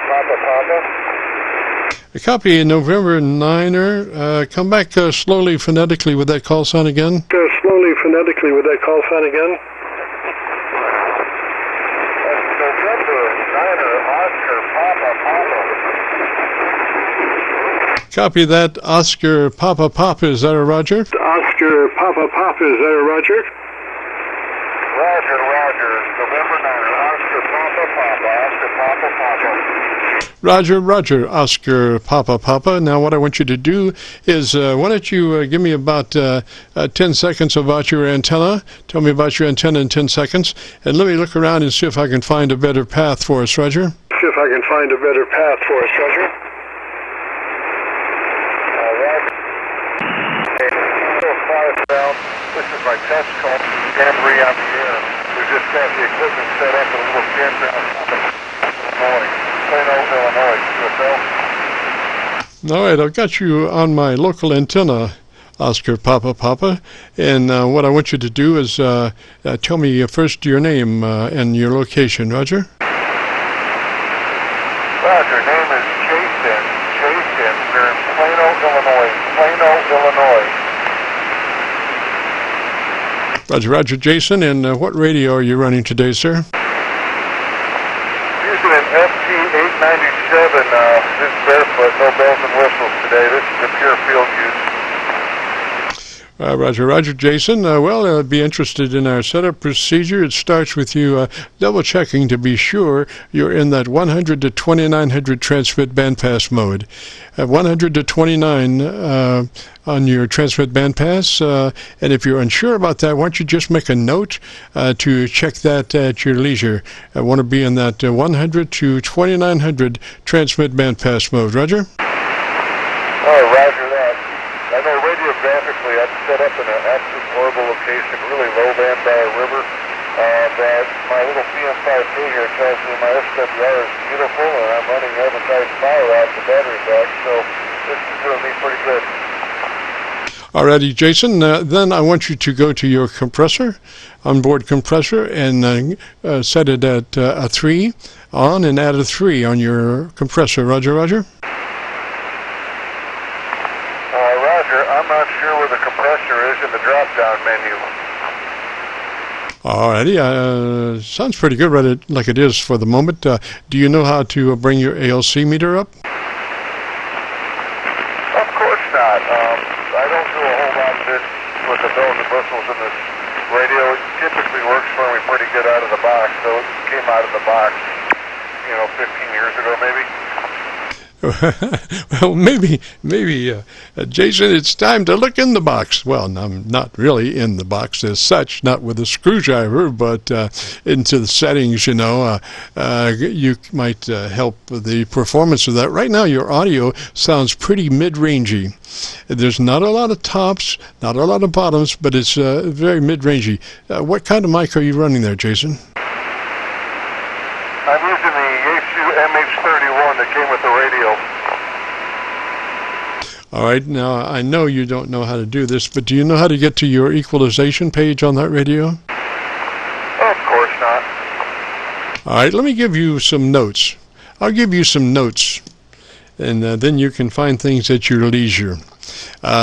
Papa Papa. A copy, November 9er. Come back slowly phonetically with that call sign again. Slowly phonetically with that call sign again. November 9er, Oscar Papa Papa. Copy that, Oscar Papa Papa. Is that a Roger? Oscar Papa Papa. Is that a Roger? Roger, Roger. November 9er, Oscar Papa Papa. Oscar Papa Papa. Roger, Roger, Oscar Papa Papa. Now what I want you to do is, why don't you give me about 10 seconds about your antenna. Tell me about your antenna in 10 seconds. And let me look around and see if I can find a better path for us, Roger. See if I can find a better path for us, Roger. This is my test call. Gambry on the air. We just got the equipment set up at a little campground this morning. Plano, Illinois. UFL. All right, I've got you on my local antenna, Oscar Papa Papa. And what I want you to do is tell me first your name and your location, Roger. Roger, name is Jason. Jason. We're in Plano, Illinois. Plano, Illinois. Roger, Roger, Jason. And what radio are you running today, sir? Using an FT-897. This is barefoot, no bells and whistles today. This is a pure field use. Roger, Roger, Jason. Well, I'd be interested in our setup procedure. It starts with you double-checking to be sure you're in that 100 to 2900 transmit bandpass mode. 100 to 29 on your transmit bandpass. And if you're unsure about that, why don't you just make a note to check that at your leisure. I want to be in that 100 to 2900 transmit bandpass mode. Roger? Oh, roger that. I know radiographically I'm set up in an absolute horrible location, really low band by a river. But my little PM5K here tells me my SWR is beautiful and I'm running advertised power out the battery back, so this is doing me pretty good. Alrighty, Jason. Then I want you to go to your compressor, onboard compressor, and set it at a 3 on and add a 3 on your compressor. Roger, Roger? Roger, I'm not sure where the compressor is in the drop-down menu. Alrighty, sounds pretty good, right? Like it is for the moment. Do you know how to bring your ALC meter up? Of course not. I don't do a whole lot of this with the bells and whistles in this radio. It typically works for me pretty good out of the box, so it came out of the box, 15 years ago maybe. Well, maybe, Jason, it's time to look in the box. Well, I'm not really in the box as such, not with a screwdriver, but into the settings, you might help the performance of that. Right now, your audio sounds pretty mid-rangey. There's not a lot of tops, not a lot of bottoms, but it's very mid-rangey. What kind of mic are you running there, Jason? I'm using the Yaesu MH31 that came with the radio. All right, now I know you don't know how to do this, but do you know how to get to your equalization page on that radio? Of course not. All right, let me give you some notes. I'll give you some notes, and then you can find things at your leisure.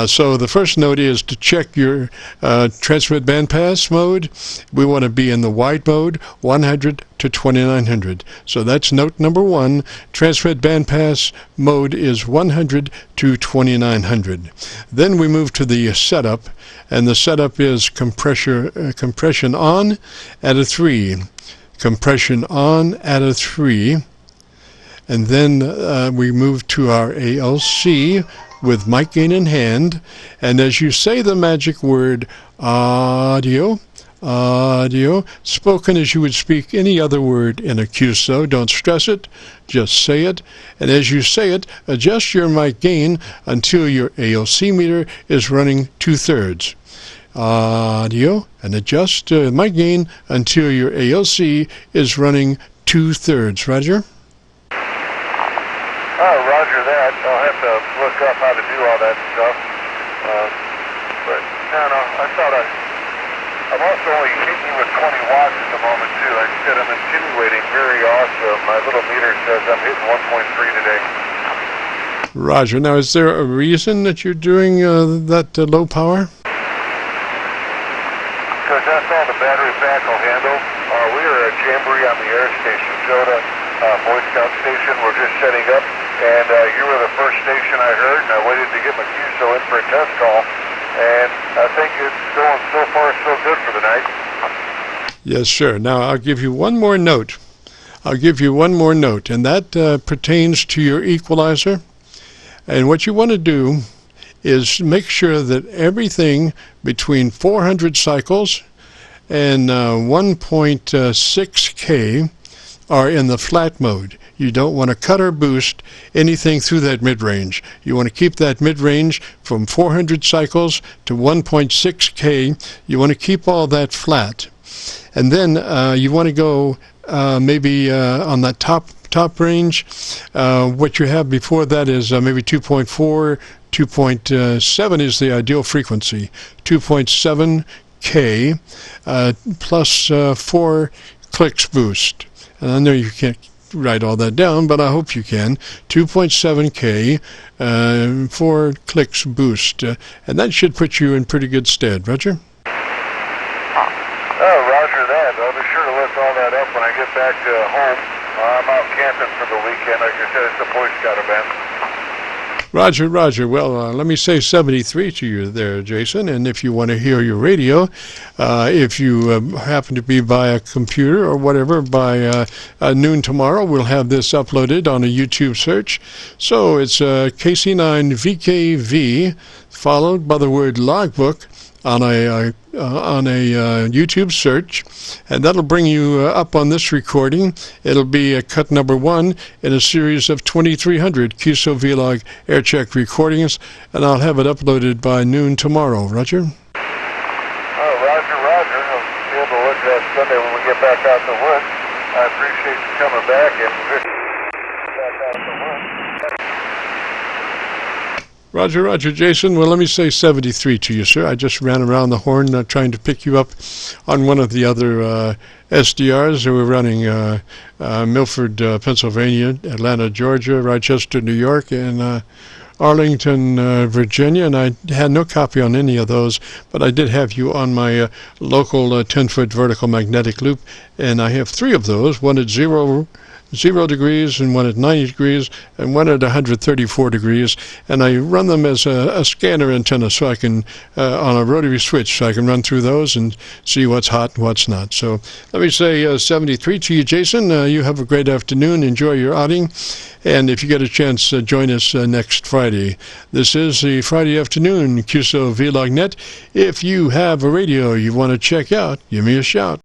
So the first note is to check your transmit bandpass mode. We want to be in the wide mode, 100 to 2900. So that's note number 1. Transmit bandpass mode is 100 to 2900. Then we move to the setup, and the setup is compression on at a 3. Compression on at a 3. And then we move to our ALC with mic gain in hand, and as you say the magic word audio, spoken as you would speak any other word in a QSO, don't stress it, just say it, and as you say it, adjust your mic gain until your ALC meter is running 2/3. Audio, and adjust mic gain until your ALC is running 2/3. Roger? Roger that. I'll have to look up how to do all that stuff. But, no, I thought I'm also only hitting with 20 watts at the moment, too. Like I said, I'm attenuating very awesome. My little meter says I'm hitting 1.3 today. Roger. Now, is there a reason that you're doing that low power? Because that's all the battery pack will handle. We are at Jamboree on the air station, Joda, Boy Scout station. We're just setting up, and you were the first station I heard, and I waited to get my QSO in for a test call, and I think it's going so far so good for the night. Yes, sir. Now, I'll give you one more note. And that pertains to your equalizer. And what you want to do is make sure that everything between 400 cycles and 1.6K are in the flat mode. You don't want to cut or boost anything through that mid-range. You want to keep that mid-range from 400 cycles to 1.6K. You want to keep all that flat. And then you want to go maybe on that top range. What you have before that is maybe 2.4, 2.7 is the ideal frequency. 2.7K plus 4 clicks boost. And I know you can't write all that down, but I hope you can. 2.7K, 4 clicks boost. And that should put you in pretty good stead. Roger? Oh, roger that. I'll be sure to look all that up when I get back home. I'm out camping for the weekend. Like I said, it's a Boy Scout event. Roger. Well, let me say 73 to you there, Jason. And if you want to hear your radio, if you happen to be by a computer or whatever, by noon tomorrow, we'll have this uploaded on a YouTube search. So it's KC9VKV, followed by the word logbook on a YouTube search, and that'll bring you up on this recording. It'll be cut number 1 in a series of 2,300 Qso-Vlog air check recordings, and I'll have it uploaded by noon tomorrow. Roger? Oh, roger. I'll be able to look at that Sunday when we get back out to work. I appreciate you coming back and back out to work. Roger, Jason. Well, let me say 73 to you, sir. I just ran around the horn trying to pick you up on one of the other SDRs that were running Milford, Pennsylvania, Atlanta, Georgia, Rochester, New York, and Arlington, Virginia, and I had no copy on any of those, but I did have you on my local 10-foot vertical magnetic loop, and I have 3 of those, one at 0 degrees and one at 90 degrees and one at 134 degrees, and I run them as a scanner antenna so I can on a rotary switch, so I can run through those and see what's hot and what's not. So let me say 73 to you, Jason. You have a great afternoon. Enjoy your outing, and if you get a chance, join us next Friday. This is the Friday afternoon Qso-Vlog Net. If you have a radio you want to check out, give me a shout.